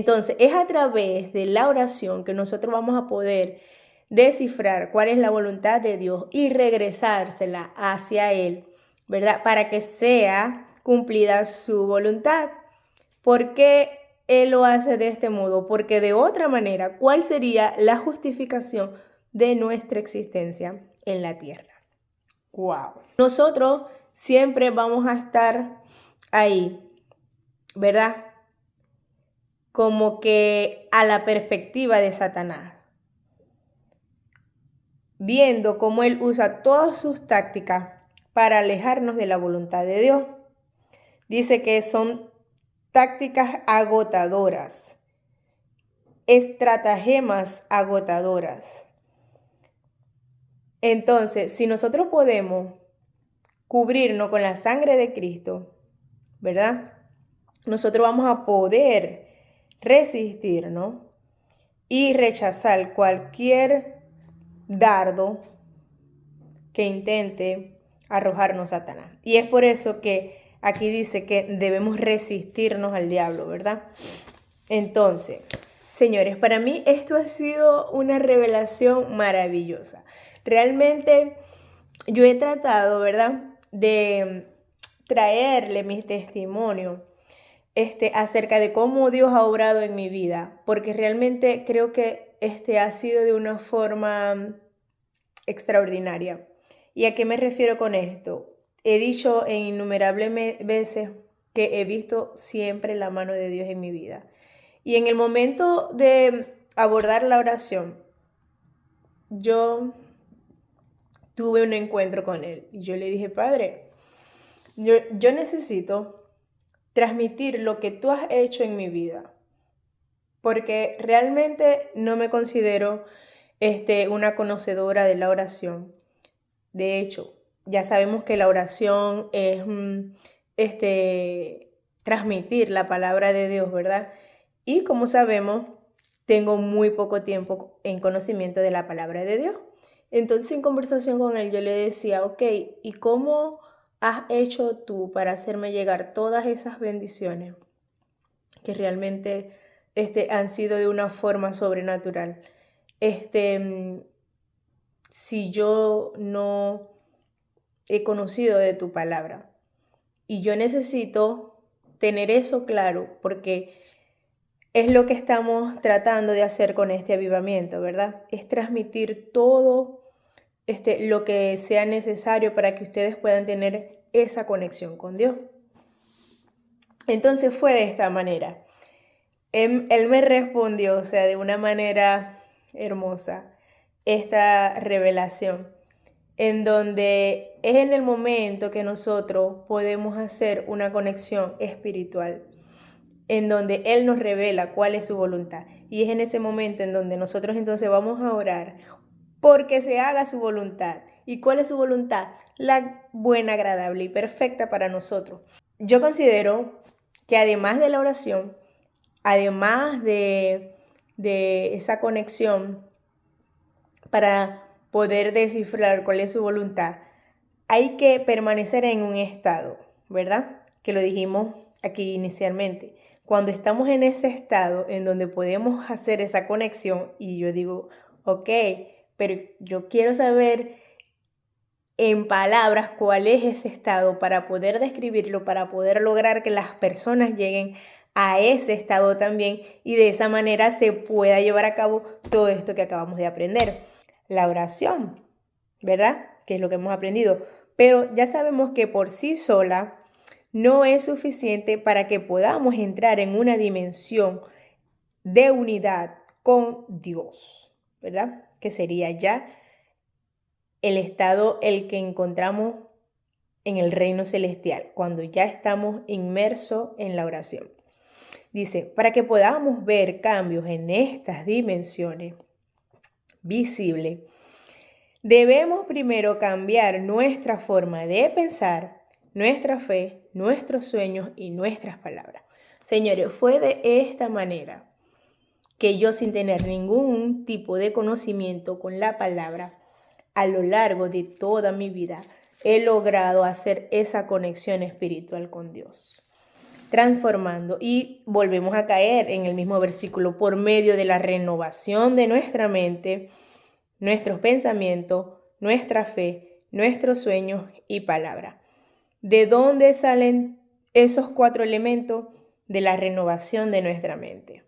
Entonces, es a través de la oración que nosotros vamos a poder descifrar cuál es la voluntad de Dios y regresársela hacia Él, ¿verdad? Para que sea cumplida su voluntad. ¿Por qué Él lo hace de este modo? Porque de otra manera, ¿cuál sería la justificación de nuestra existencia en la tierra? ¡Wow! Nosotros siempre vamos a estar ahí, ¿verdad? Como que a la perspectiva de Satanás, viendo cómo él usa todas sus tácticas para alejarnos de la voluntad de Dios. Dice que son tácticas agotadoras, estratagemas agotadoras. Entonces, si nosotros podemos cubrirnos con la sangre de Cristo, ¿verdad? Nosotros vamos a poder resistirnos y rechazar cualquier dardo que intente arrojarnos Satanás. Y es por eso que aquí dice que debemos resistirnos al diablo, ¿verdad? Entonces, señores, para mí esto ha sido una revelación maravillosa. Realmente yo he tratado, ¿verdad?, de traerle mis testimonios acerca de cómo Dios ha obrado en mi vida, porque realmente creo que ha sido de una forma extraordinaria. ¿Y a qué me refiero con esto? He dicho en innumerables veces que he visto siempre la mano de Dios en mi vida. Y en el momento de abordar la oración, yo tuve un encuentro con Él. Y yo le dije, Padre, yo necesito transmitir lo que tú has hecho en mi vida. Porque realmente no me considero una conocedora de la oración. De hecho, ya sabemos que la oración es transmitir la palabra de Dios, ¿verdad? Y como sabemos, tengo muy poco tiempo en conocimiento de la palabra de Dios. Entonces, en conversación con él, yo le decía, ok, ¿y cómo has hecho tú para hacerme llegar todas esas bendiciones que realmente han sido de una forma sobrenatural? Si yo no he conocido de tu palabra. Y yo necesito tener eso claro porque es lo que estamos tratando de hacer con este avivamiento, ¿verdad? Es transmitir todo lo que sea necesario para que ustedes puedan tener esa conexión con Dios. Entonces fue de esta manera. Él me respondió, o sea, de una manera hermosa, esta revelación, en donde es en el momento que nosotros podemos hacer una conexión espiritual, en donde Él nos revela cuál es su voluntad. Y es en ese momento en donde nosotros entonces vamos a orar porque se haga su voluntad. ¿Y cuál es su voluntad? La buena, agradable y perfecta para nosotros. Yo considero que además de la oración, además de esa conexión para poder descifrar cuál es su voluntad, hay que permanecer en un estado, ¿verdad? Que lo dijimos aquí inicialmente. Cuando estamos en ese estado en donde podemos hacer esa conexión y yo digo, ok, pero yo quiero saber en palabras cuál es ese estado para poder describirlo, para poder lograr que las personas lleguen a ese estado también y de esa manera se pueda llevar a cabo todo esto que acabamos de aprender. La oración, ¿verdad? Que es lo que hemos aprendido. Pero ya sabemos que por sí sola no es suficiente para que podamos entrar en una dimensión de unidad con Dios, ¿verdad? Que sería ya el estado el que encontramos en el reino celestial, cuando ya estamos inmersos en la oración. Dice, para que podamos ver cambios en estas dimensiones visibles, debemos primero cambiar nuestra forma de pensar, nuestra fe, nuestros sueños y nuestras palabras. Señores, fue de esta manera que yo, sin tener ningún tipo de conocimiento con la palabra, a lo largo de toda mi vida, he logrado hacer esa conexión espiritual con Dios. transformando y volvemos a caer en el mismo versículo por medio de la renovación de nuestra mente, nuestros pensamientos, nuestra fe, nuestros sueños y palabra. ¿De dónde salen esos 4 elementos? De la renovación de nuestra mente,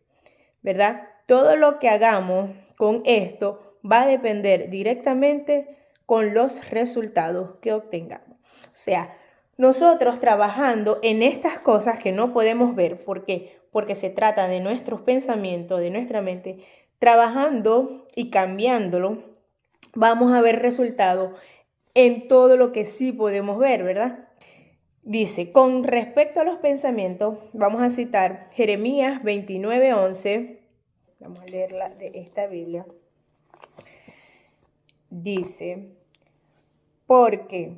¿verdad? Todo lo que hagamos con esto va a depender directamente con los resultados que obtengamos. O sea, nosotros trabajando en estas cosas que no podemos ver, ¿por qué? Porque se trata de nuestros pensamientos, de nuestra mente, trabajando y cambiándolo, vamos a ver resultados en todo lo que sí podemos ver, ¿verdad? Dice, con respecto a los pensamientos, vamos a citar Jeremías 29:11. Vamos a leerla de esta Biblia. Dice, porque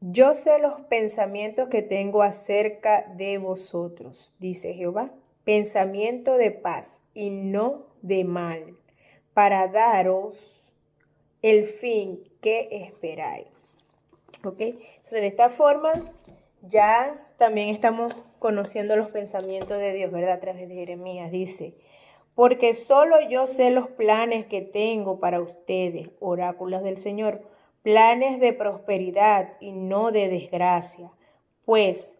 yo sé los pensamientos que tengo acerca de vosotros, dice Jehová, pensamiento de paz y no de mal, para daros el fin que esperáis. ¿Ok? Entonces, de esta forma, ya también estamos conociendo los pensamientos de Dios, ¿verdad? A través de Jeremías. Dice, porque solo yo sé los planes que tengo para ustedes, oráculos del Señor, planes de prosperidad y no de desgracia, pues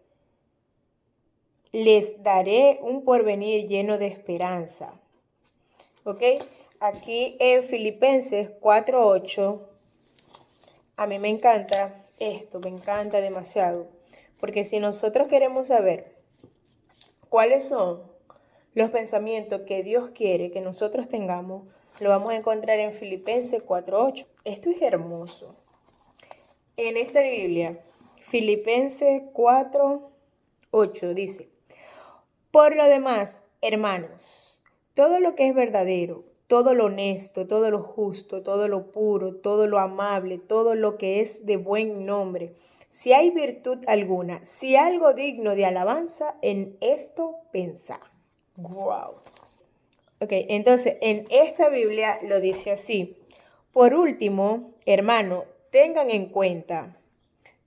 les daré un porvenir lleno de esperanza. ¿Ok? Aquí en Filipenses 4:8, a mí me encanta esto, me encanta demasiado, porque si nosotros queremos saber cuáles son los pensamientos que Dios quiere que nosotros tengamos, lo vamos a encontrar en Filipenses 4:8. Esto es hermoso. En esta Biblia, Filipenses 4:8 dice, por lo demás, hermanos, todo lo que es verdadero, todo lo honesto, todo lo justo, todo lo puro, todo lo amable, todo lo que es de buen nombre, si hay virtud alguna, si algo digno de alabanza, en esto pensad. Wow. Ok, entonces en esta Biblia lo dice así. Por último, hermano, tengan en cuenta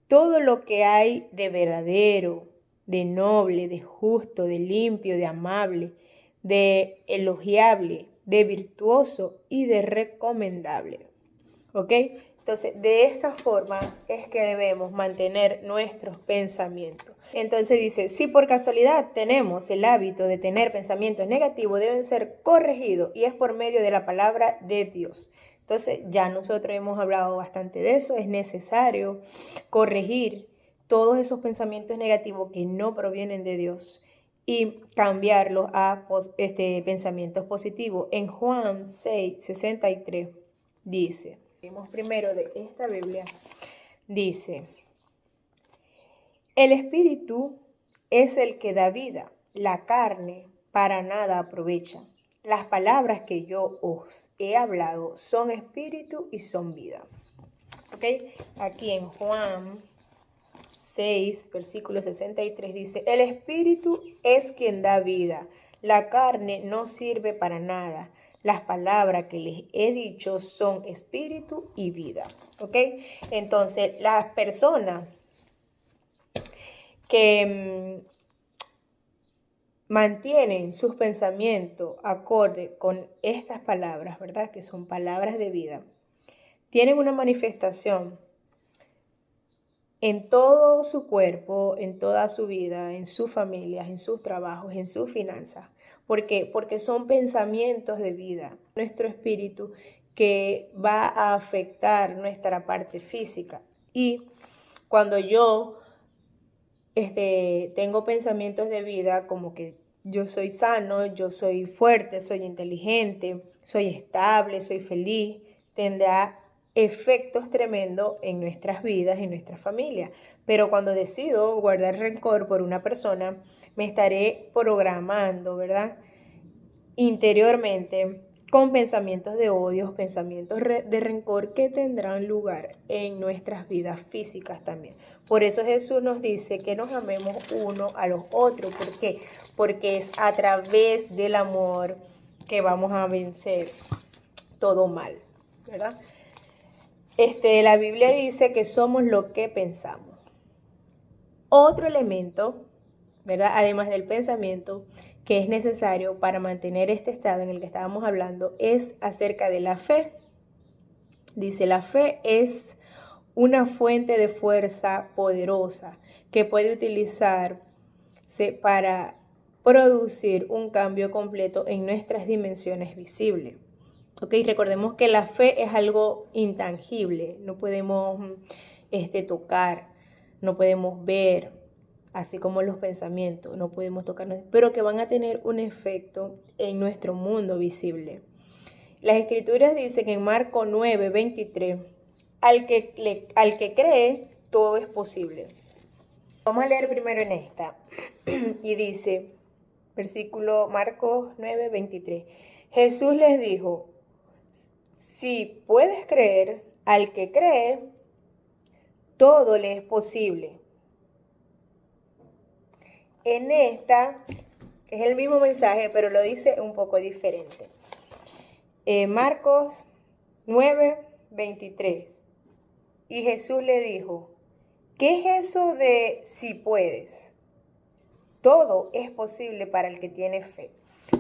todo lo que hay de verdadero, de noble, de justo, de limpio, de amable, de elogiable, de virtuoso y de recomendable. ¿Ok? Entonces, de esta forma es que debemos mantener nuestros pensamientos. Entonces dice, si por casualidad tenemos el hábito de tener pensamientos negativos, deben ser corregidos y es por medio de la palabra de Dios. Entonces, ya nosotros hemos hablado bastante de eso, es necesario corregir todos esos pensamientos negativos que no provienen de Dios y cambiarlos a pensamientos positivos. En Juan 6:63 dice, vimos primero de esta Biblia, dice, el espíritu es el que da vida, la carne para nada aprovecha. Las palabras que yo os he hablado son espíritu y son vida. ¿Ok? Aquí en Juan 6, versículo 63 dice, el espíritu es quien da vida, la carne no sirve para nada. Las palabras que les he dicho son espíritu y vida. ¿Ok? Entonces, las personas que mantienen sus pensamientos acorde con estas palabras, ¿verdad? Que son palabras de vida, tienen una manifestación en todo su cuerpo, en toda su vida, en sus familias, en sus trabajos, en sus finanzas. ¿Por qué? Porque son pensamientos de vida, nuestro espíritu que va a afectar nuestra parte física. Y cuando yo tengo pensamientos de vida como que yo soy sano, yo soy fuerte, soy inteligente, soy estable, soy feliz, tendrá efectos tremendos en nuestras vidas, en nuestra familia. Pero cuando decido guardar rencor por una persona, me estaré programando, ¿verdad? Interiormente con pensamientos de odio, pensamientos de rencor que tendrán lugar en nuestras vidas físicas también. Por eso Jesús nos dice que nos amemos uno a los otros. ¿Por qué? Porque es a través del amor que vamos a vencer todo mal, ¿verdad? La Biblia dice que somos lo que pensamos. Otro elemento ¿verdad? Además del pensamiento que es necesario para mantener este estado en el que estábamos hablando, es acerca de la fe. Dice, la fe es una fuente de fuerza poderosa que puede utilizarse para producir un cambio completo en nuestras dimensiones visibles. ¿Ok? Recordemos que la fe es algo intangible, no podemos tocar, no podemos ver, así como los pensamientos, no podemos tocarnos, pero que van a tener un efecto en nuestro mundo visible. Las escrituras dicen en Marcos 9:23, al que cree, todo es posible. Vamos a leer primero en esta. Y dice, versículo Marcos 9:23, Jesús les dijo, si puedes creer, al que cree, todo le es posible. En esta es el mismo mensaje, pero lo dice un poco diferente. Marcos 9:23. Y Jesús le dijo, ¿qué es eso de si puedes? Todo es posible para el que tiene fe.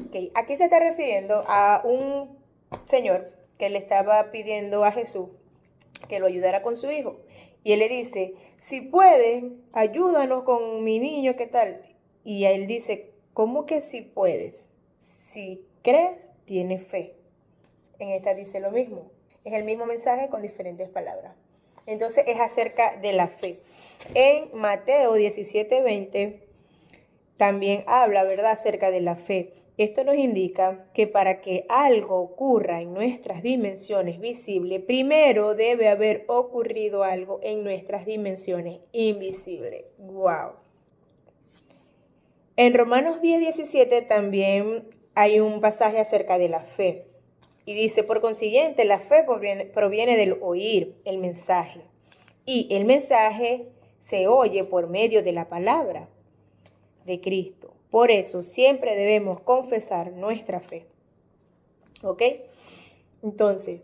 Okay. Aquí se está refiriendo a un señor que le estaba pidiendo a Jesús que lo ayudara con su hijo. Y él le dice, si puedes, ayúdanos con mi niño, ¿qué tal? Y él dice, ¿cómo que si puedes? Si crees, tienes fe. En esta dice lo mismo. Es el mismo mensaje con diferentes palabras. Entonces es acerca de la fe. En Mateo 17:20 también habla, ¿verdad?, acerca de la fe. Esto nos indica que para que algo ocurra en nuestras dimensiones visibles, primero debe haber ocurrido algo en nuestras dimensiones invisibles. ¡Wow! En Romanos 10:17 también hay un pasaje acerca de la fe. Y dice, por consiguiente, la fe proviene del oír el mensaje. Y el mensaje se oye por medio de la palabra de Cristo. Por eso siempre debemos confesar nuestra fe. ¿Ok? Entonces,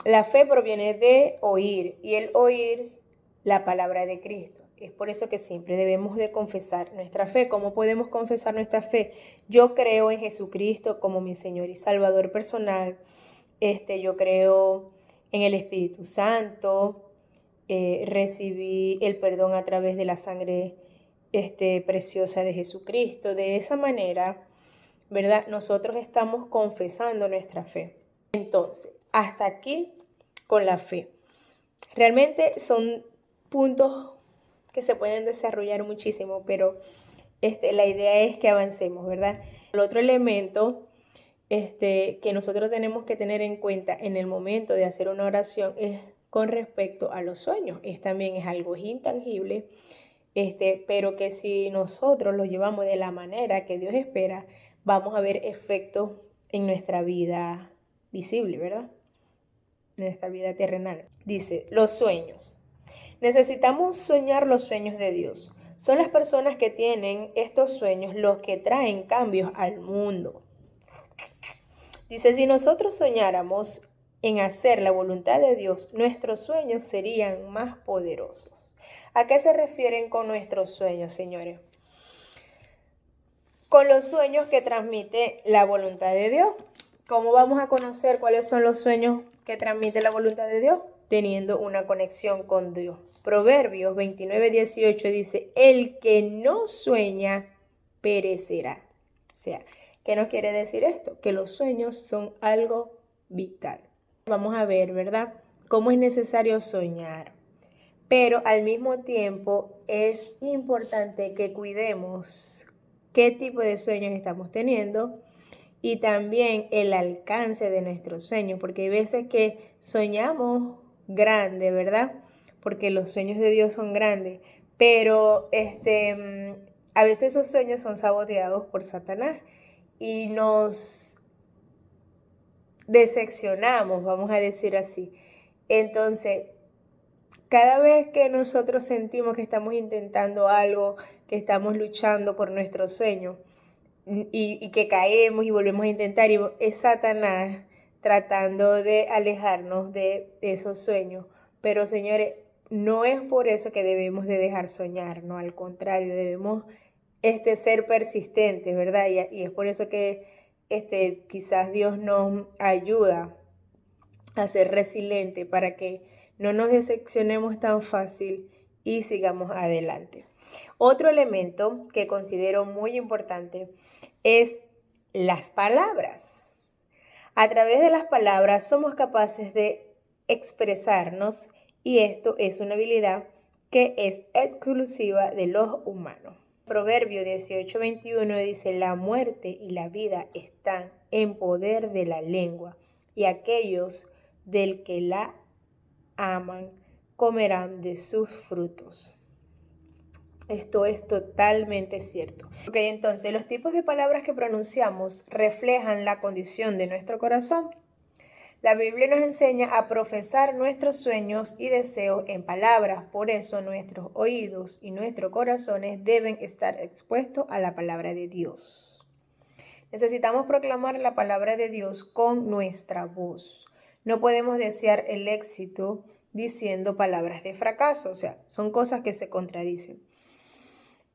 la fe proviene de oír y el oír la palabra de Cristo. Es por eso que siempre debemos de confesar nuestra fe. ¿Cómo podemos confesar nuestra fe? Yo creo en Jesucristo como mi Señor y Salvador personal. Yo creo en el Espíritu Santo. Recibí el perdón a través de la sangre preciosa de Jesucristo. De esa manera, ¿verdad? Nosotros estamos confesando nuestra fe. Entonces, hasta aquí con la fe. Realmente son puntos que se pueden desarrollar muchísimo, pero la idea es que avancemos, ¿verdad? El otro elemento que nosotros tenemos que tener en cuenta en el momento de hacer una oración es con respecto a los sueños. También es algo intangible, pero que si nosotros lo llevamos de la manera que Dios espera, vamos a ver efectos en nuestra vida visible, ¿verdad? En nuestra vida terrenal. Dice, los sueños. Necesitamos soñar los sueños de Dios. Son las personas que tienen estos sueños los que traen cambios al mundo. Dice, si nosotros soñáramos en hacer la voluntad de Dios, nuestros sueños serían más poderosos. ¿A qué se refieren con nuestros sueños, señores? Con los sueños que transmite la voluntad de Dios. ¿Cómo vamos a conocer cuáles son los sueños que transmite la voluntad de Dios? Teniendo una conexión con Dios. Proverbios 29:18 dice, el que no sueña perecerá. O sea, ¿qué nos quiere decir esto? Que los sueños son algo vital. Vamos a ver, ¿verdad?, cómo es necesario soñar. Pero al mismo tiempo es importante que cuidemos qué tipo de sueños estamos teniendo y también el alcance de nuestros sueños, porque hay veces que soñamos grande, ¿verdad? Porque los sueños de Dios son grandes, pero a veces esos sueños son saboteados por Satanás y nos decepcionamos, vamos a decir así. Entonces, cada vez que nosotros sentimos que estamos intentando algo, que estamos luchando por nuestro sueño y que caemos y volvemos a intentar, y es Satanás tratando de alejarnos de esos sueños. Pero, señores, no es por eso que debemos de dejar soñar, no, al contrario, debemos ser persistente, ¿verdad? Y es por eso que quizás Dios nos ayuda a ser resiliente para que no nos decepcionemos tan fácil y sigamos adelante. Otro elemento que considero muy importante es las palabras. A través de las palabras somos capaces de expresarnos y esto es una habilidad que es exclusiva de los humanos. Proverbio 18:21 dice: la muerte y la vida están en poder de la lengua, y aquellos del que la aman comerán de sus frutos. Esto es totalmente cierto. Ok, entonces los tipos de palabras que pronunciamos reflejan la condición de nuestro corazón. La Biblia nos enseña a profesar nuestros sueños y deseos en palabras, por eso nuestros oídos y nuestros corazones deben estar expuestos a la palabra de Dios. Necesitamos proclamar la palabra de Dios con nuestra voz. No podemos desear el éxito diciendo palabras de fracaso, o sea, son cosas que se contradicen.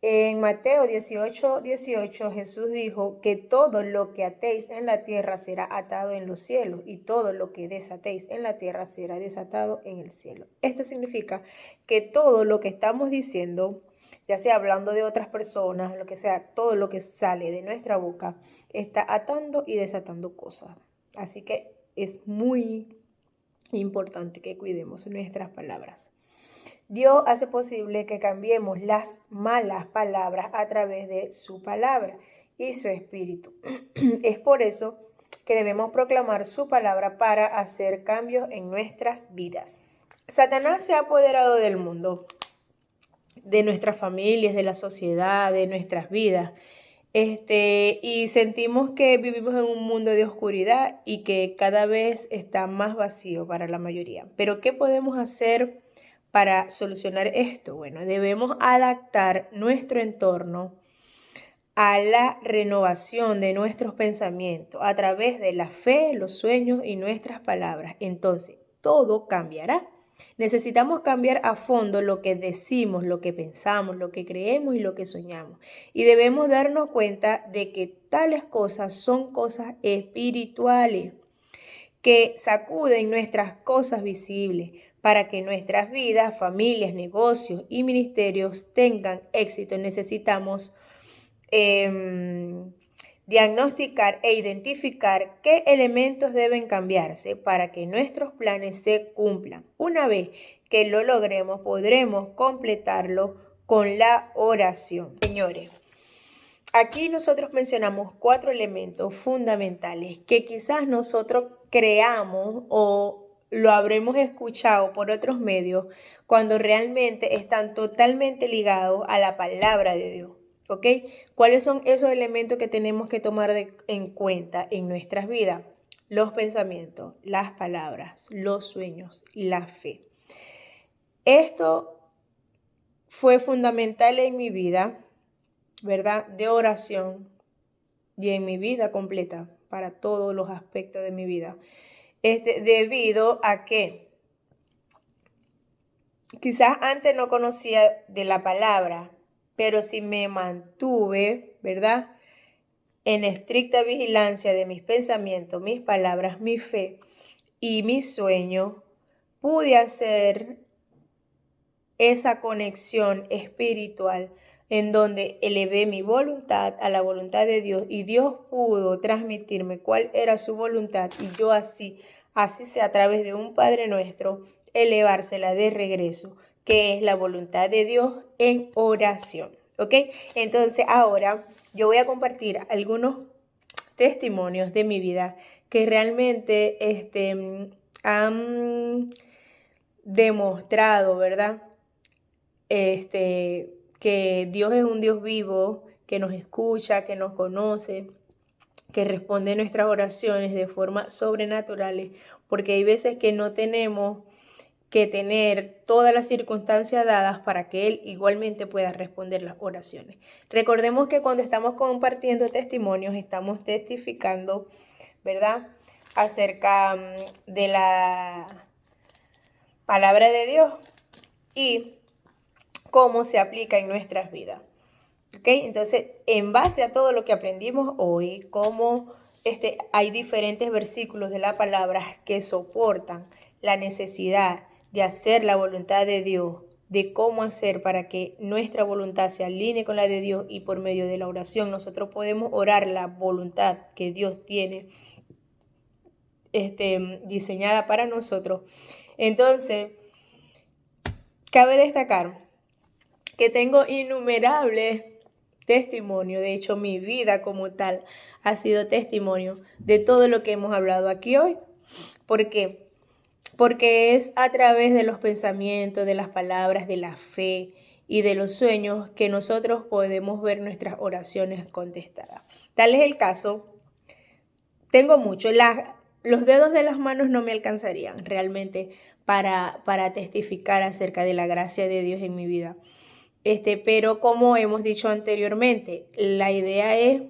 En Mateo 18:18 Jesús dijo que todo lo que atéis en la tierra será atado en los cielos y todo lo que desatéis en la tierra será desatado en el cielo. Esto significa que todo lo que estamos diciendo, ya sea hablando de otras personas, lo que sea, todo lo que sale de nuestra boca está atando y desatando cosas. Así que es muy importante que cuidemos nuestras palabras. Dios hace posible que cambiemos las malas palabras a través de su palabra y su espíritu. Es por eso que debemos proclamar su palabra para hacer cambios en nuestras vidas. Satanás se ha apoderado del mundo, de nuestras familias, de la sociedad, de nuestras vidas. Y sentimos que vivimos en un mundo de oscuridad y que cada vez está más vacío para la mayoría. Pero ¿qué podemos hacer para solucionar esto? Bueno, debemos adaptar nuestro entorno a la renovación de nuestros pensamientos a través de la fe, los sueños y nuestras palabras. Entonces, todo cambiará. Necesitamos cambiar a fondo lo que decimos, lo que pensamos, lo que creemos y lo que soñamos. Y debemos darnos cuenta de que tales cosas son cosas espirituales que sacuden nuestras cosas visibles para que nuestras vidas, familias, negocios y ministerios tengan éxito. Necesitamos diagnosticar e identificar qué elementos deben cambiarse para que nuestros planes se cumplan. Una vez que lo logremos, podremos completarlo con la oración. Señores, aquí nosotros mencionamos 4 elementos fundamentales que quizás nosotros creamos o lo habremos escuchado por otros medios cuando realmente están totalmente ligados a la palabra de Dios. ¿Ok? ¿Cuáles son esos elementos que tenemos que tomar en cuenta en nuestras vidas? Los pensamientos, las palabras, los sueños, la fe. Esto fue fundamental en mi vida, ¿verdad? De oración y en mi vida completa, para todos los aspectos de mi vida. Debido a que quizás antes no conocía de la palabra, pero si me mantuve, ¿verdad?, en estricta vigilancia de mis pensamientos, mis palabras, mi fe y mi sueño, pude hacer esa conexión espiritual en donde elevé mi voluntad a la voluntad de Dios y Dios pudo transmitirme cuál era su voluntad y yo así sea a través de un Padre Nuestro, elevársela de regreso, que es la voluntad de Dios en oración. ¿Ok? Entonces ahora yo voy a compartir algunos testimonios de mi vida que realmente han demostrado, ¿verdad?, que Dios es un Dios vivo, que nos escucha, que nos conoce, que responde nuestras oraciones de forma sobrenatural, porque hay veces que no tenemos que tener todas las circunstancias dadas para que Él igualmente pueda responder las oraciones. Recordemos que cuando estamos compartiendo testimonios, estamos testificando, ¿verdad?, acerca de la palabra de Dios y cómo se aplica en nuestras vidas. ¿Ok? Entonces, en base a todo lo que aprendimos hoy, cómo hay diferentes versículos de la palabra que soportan la necesidad de hacer la voluntad de Dios, de cómo hacer para que nuestra voluntad se alinee con la de Dios, y por medio de la oración nosotros podemos orar la voluntad que Dios tiene diseñada para nosotros. Entonces, cabe destacar que tengo innumerables testimonios. De hecho, mi vida como tal ha sido testimonio de todo lo que hemos hablado aquí hoy. ¿Por qué? Porque es a través de los pensamientos, de las palabras, de la fe y de los sueños que nosotros podemos ver nuestras oraciones contestadas. Tal es el caso. Tengo mucho. Los dedos de las manos no me alcanzarían realmente para testificar acerca de la gracia de Dios en mi vida. Pero como hemos dicho anteriormente, la idea es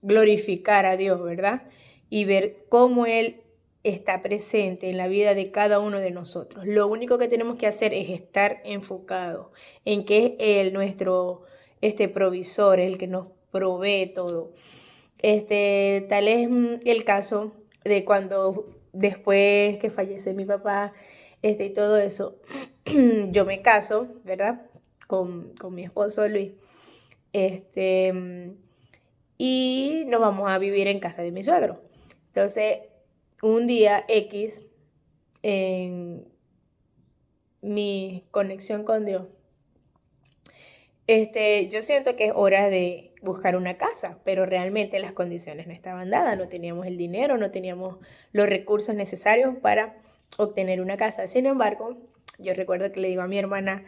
glorificar a Dios, ¿verdad? Y ver cómo Él está presente en la vida de cada uno de nosotros. Lo único que tenemos que hacer es estar enfocados en que es Él nuestro provisor, el que nos provee todo. Tal es el caso de cuando después que fallece mi papá, y todo eso, yo me caso, ¿verdad? Con mi esposo Luis. Y nos vamos a vivir en casa de mi suegro. Entonces, un día X, en mi conexión con Dios, yo siento que es hora de buscar una casa, pero realmente las condiciones no estaban dadas, no teníamos el dinero, no teníamos los recursos necesarios para obtener una casa. Sin embargo, yo recuerdo que le digo a mi hermana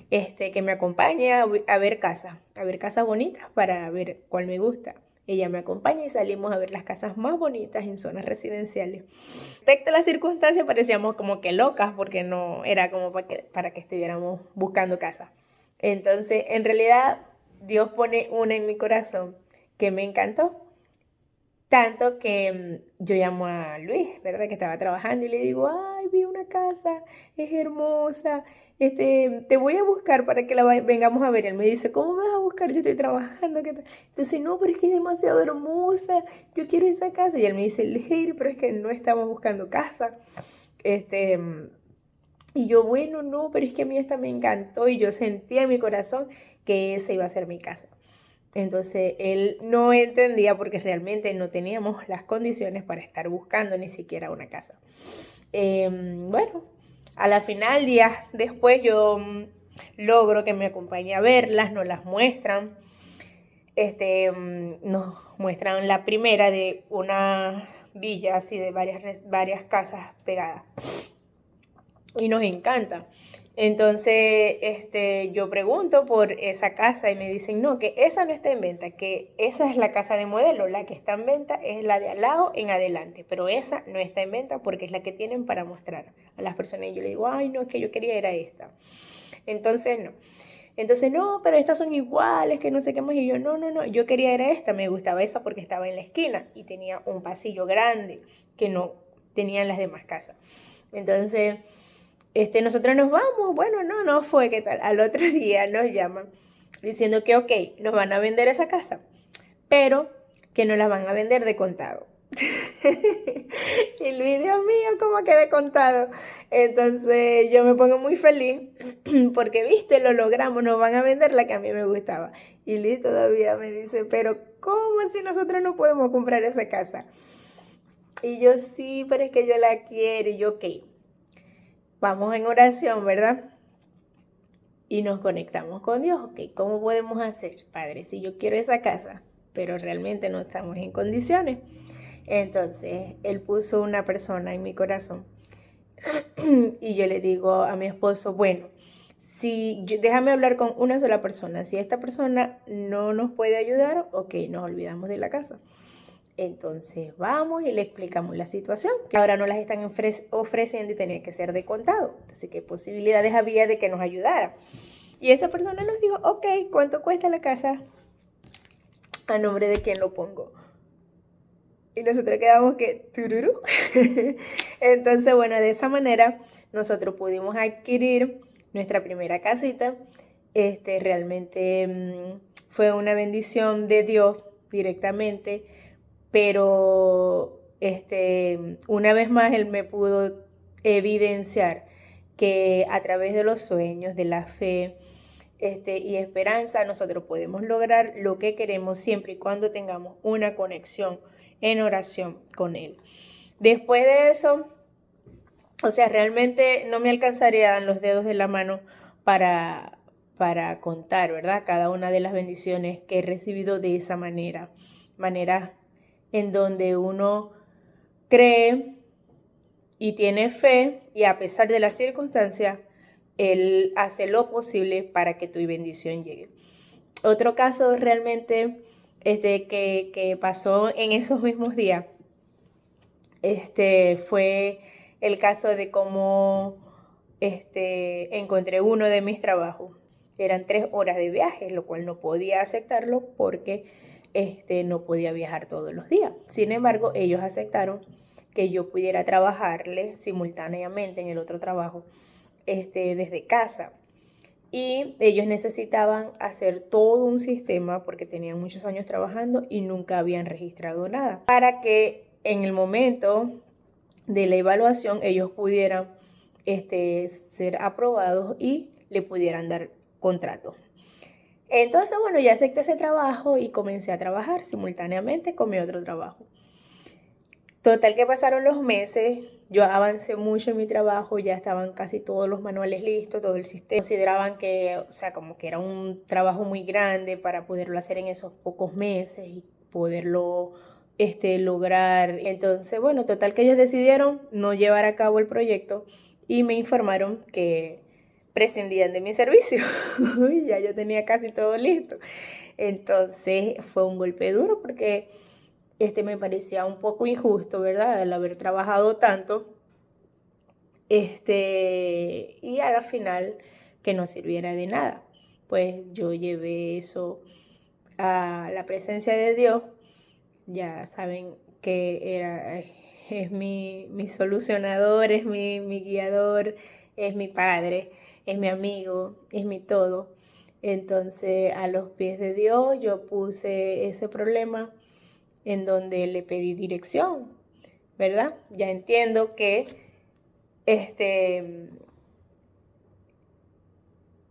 que me acompañe a ver casas bonitas para ver cuál me gusta. Ella me acompaña y salimos a ver las casas más bonitas en zonas residenciales. Respecto a las circunstancias, parecíamos como que locas porque no era como para que estuviéramos buscando casa. Entonces, en realidad, Dios pone una en mi corazón que me encantó. Tanto que yo llamo a Luis, ¿verdad? Que estaba trabajando, y le digo, ay, vi una casa, es hermosa, te voy a buscar para que la vengamos a ver. Él me dice, ¿cómo me vas a buscar? Yo estoy trabajando. Entonces, no, pero es que es demasiado hermosa, yo quiero esa casa. Y él me dice, Leir, pero es que no estamos buscando casa. Y yo, bueno, no, pero es que a mí esta me encantó, y yo sentía en mi corazón que esa iba a ser mi casa. Entonces él no entendía porque realmente no teníamos las condiciones para estar buscando ni siquiera una casa. Bueno, a la final, días después, yo logro que me acompañe a verlas, nos las muestran. Nos muestran la primera de una villa así de varias casas pegadas. Y nos encanta. Entonces, yo pregunto por esa casa y me dicen, no, que esa no está en venta, que esa es la casa de modelo, la que está en venta es la de al lado en adelante, pero esa no está en venta porque es la que tienen para mostrar a las personas. Y yo le digo, ay, no, es que yo quería era esta. Entonces, no, pero estas son iguales, que no sé qué más. Y yo, no, yo quería era esta, me gustaba esa porque estaba en la esquina y tenía un pasillo grande que no tenían las demás casas. Entonces, nosotros nos vamos, bueno, no fue, ¿qué tal? Al otro día nos llaman diciendo que, ok, nos van a vender esa casa, pero que nos la van a vender de contado. Y Luis, Dios mío, ¿cómo que de contado? Entonces yo me pongo muy feliz porque, viste, lo logramos, nos van a vender la que a mí me gustaba. Y Luis todavía me dice, pero ¿cómo si nosotros no podemos comprar esa casa? Y yo, sí, pero es que yo la quiero. Y yo, ok, vamos en oración, ¿verdad? Y nos conectamos con Dios. Ok, ¿cómo podemos hacer, Padre, si yo quiero esa casa, pero realmente no estamos en condiciones? Entonces, Él puso una persona en mi corazón. Y yo le digo a mi esposo, bueno, déjame hablar con una sola persona. Si esta persona no nos puede ayudar, ok, nos olvidamos de la casa. Entonces vamos y le explicamos la situación, que ahora no las están ofreciendo y tenía que ser de contado. Entonces, ¿qué posibilidades había de que nos ayudara? Y esa persona nos dijo, ok, ¿cuánto cuesta la casa? ¿A nombre de quién lo pongo? Y nosotros quedamos que, tururú. Entonces, bueno, de esa manera nosotros pudimos adquirir nuestra primera casita realmente fue una bendición de Dios directamente, pero una vez más Él me pudo evidenciar que a través de los sueños, de la fe y esperanza, nosotros podemos lograr lo que queremos siempre y cuando tengamos una conexión en oración con Él. Después de eso, o sea, realmente no me alcanzarían los dedos de la mano para contar, ¿verdad? Cada una de las bendiciones que he recibido de esa manera en donde uno cree y tiene fe y a pesar de las circunstancias, Él hace lo posible para que tu bendición llegue. Otro caso realmente que pasó en esos mismos días fue el caso de cómo encontré uno de mis trabajos. Eran 3 horas de viaje, lo cual no podía aceptarlo porque no podía viajar todos los días. Sin embargo, ellos aceptaron que yo pudiera trabajarle simultáneamente en el otro trabajo desde casa. Y ellos necesitaban hacer todo un sistema porque tenían muchos años trabajando y nunca habían registrado nada. Para que en el momento de la evaluación ellos pudieran ser aprobados y le pudieran dar contrato. Entonces, bueno, ya acepté ese trabajo y comencé a trabajar simultáneamente con mi otro trabajo. Total que pasaron los meses, yo avancé mucho en mi trabajo, ya estaban casi todos los manuales listos, todo el sistema. Consideraban que, o sea, como que era un trabajo muy grande para poderlo hacer en esos pocos meses y poderlo lograr. Entonces, bueno, total que ellos decidieron no llevar a cabo el proyecto y me informaron que prescindían de mi servicio. Ya yo tenía casi todo listo. Entonces fue un golpe duro porque me parecía un poco injusto, ¿verdad? El haber trabajado tanto y a la final que no sirviera de nada. Pues yo llevé eso a la presencia de Dios. Ya saben que es mi solucionador, es mi guiador, es mi padre, es mi amigo, es mi todo. Entonces a los pies de Dios yo puse ese problema en donde le pedí dirección, ¿verdad? Ya entiendo que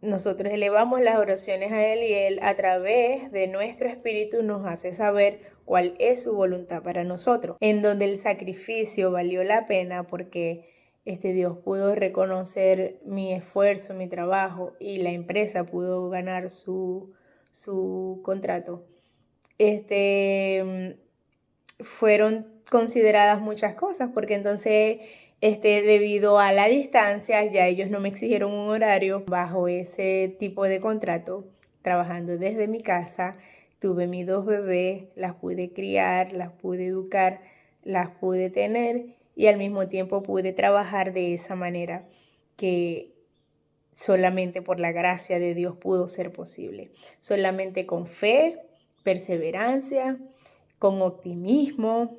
nosotros elevamos las oraciones a Él y Él a través de nuestro espíritu nos hace saber cuál es su voluntad para nosotros, en donde el sacrificio valió la pena porque Dios pudo reconocer mi esfuerzo, mi trabajo y la empresa pudo ganar su contrato. Fueron consideradas muchas cosas, porque entonces, debido a la distancia, ya ellos no me exigieron un horario bajo ese tipo de contrato, trabajando desde mi casa. Tuve mis 2 bebés, las pude criar, las pude educar, las pude tener y al mismo tiempo pude trabajar de esa manera que solamente por la gracia de Dios pudo ser posible. Solamente con fe, perseverancia, con optimismo,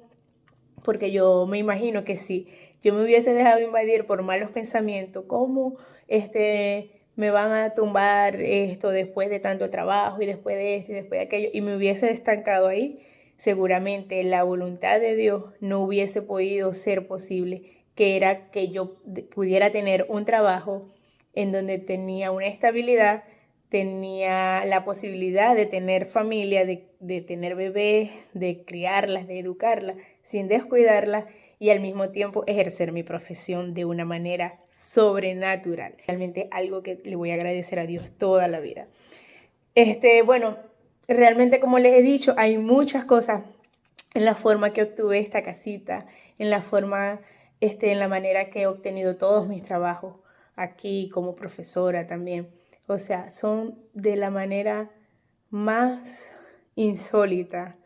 porque yo me imagino que si yo me hubiese dejado invadir por malos pensamientos, ¿cómo me van a tumbar esto después de tanto trabajo y después de esto y después de aquello? Y me hubiese estancado ahí, seguramente la voluntad de Dios no hubiese podido ser posible, que era que yo pudiera tener un trabajo en donde tenía una estabilidad, tenía la posibilidad de tener familia, de tener bebés, de criarlas, de educarlas, sin descuidarlas y al mismo tiempo ejercer mi profesión de una manera sobrenatural. Realmente algo que le voy a agradecer a Dios toda la vida. Bueno, realmente como les he dicho, hay muchas cosas en la forma que obtuve esta casita, en la forma, en la manera que he obtenido todos mis trabajos aquí como profesora también. O sea, son de la manera más insólita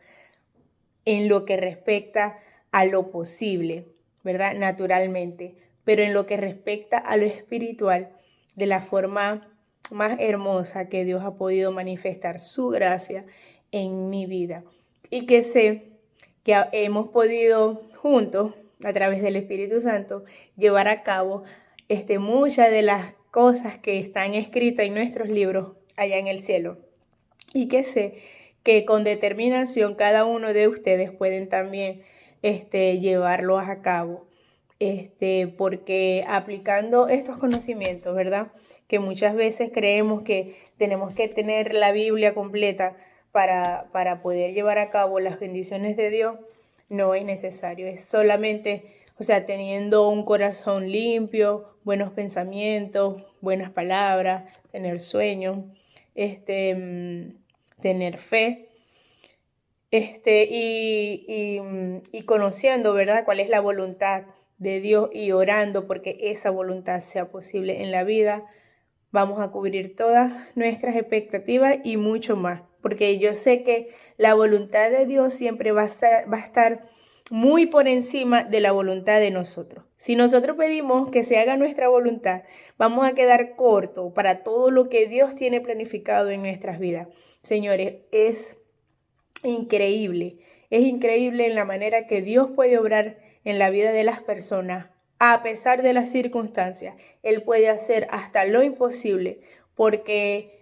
en lo que respecta a lo posible, ¿verdad? Naturalmente, pero en lo que respecta a lo espiritual, de la forma más hermosa que Dios ha podido manifestar su gracia en mi vida. Y que sé que hemos podido juntos, a través del Espíritu Santo, llevar a cabo muchas de las cosas que están escritas en nuestros libros allá en el cielo. Y que sé que con determinación cada uno de ustedes pueden también llevarlo a cabo. Porque aplicando estos conocimientos, ¿verdad? Que muchas veces creemos que tenemos que tener la Biblia completa para poder llevar a cabo las bendiciones de Dios, no es necesario. Es solamente, o sea, teniendo un corazón limpio, buenos pensamientos, buenas palabras, tener sueños, tener fe, y conociendo, ¿verdad?, cuál es la voluntad de Dios y orando porque esa voluntad sea posible en la vida, vamos a cubrir todas nuestras expectativas y mucho más, porque yo sé que la voluntad de Dios siempre va a estar muy por encima de la voluntad de nosotros. Si nosotros pedimos que se haga nuestra voluntad, vamos a quedar cortos para todo lo que Dios tiene planificado en nuestras vidas. Señores, es increíble en la manera que Dios puede obrar en la vida de las personas, a pesar de las circunstancias. Él puede hacer hasta lo imposible porque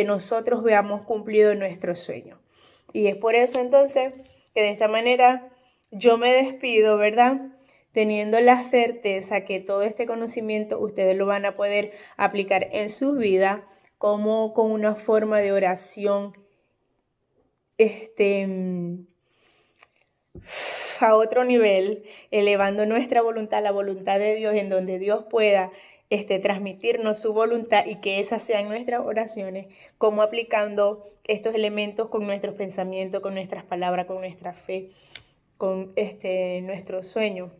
nosotros veamos cumplido nuestro sueño. Y es por eso entonces que de esta manera yo me despido, ¿verdad?, teniendo la certeza que todo este conocimiento ustedes lo van a poder aplicar en su vida como con una forma de oración a otro nivel, elevando nuestra voluntad a la voluntad de Dios, en donde Dios pueda transmitirnos su voluntad y que esas sean nuestras oraciones, como aplicando estos elementos con nuestros pensamientos, con nuestras palabras, con nuestra fe, con nuestro sueño.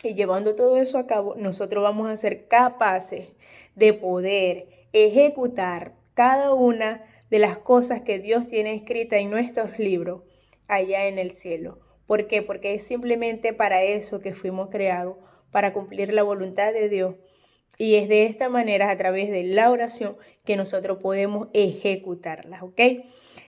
Y llevando todo eso a cabo, nosotros vamos a ser capaces de poder ejecutar cada una de las cosas que Dios tiene escritas en nuestros libros allá en el cielo. ¿Por qué? Porque es simplemente para eso que fuimos creados, para cumplir la voluntad de Dios. Y es de esta manera, a través de la oración, que nosotros podemos ejecutarlas, ¿ok?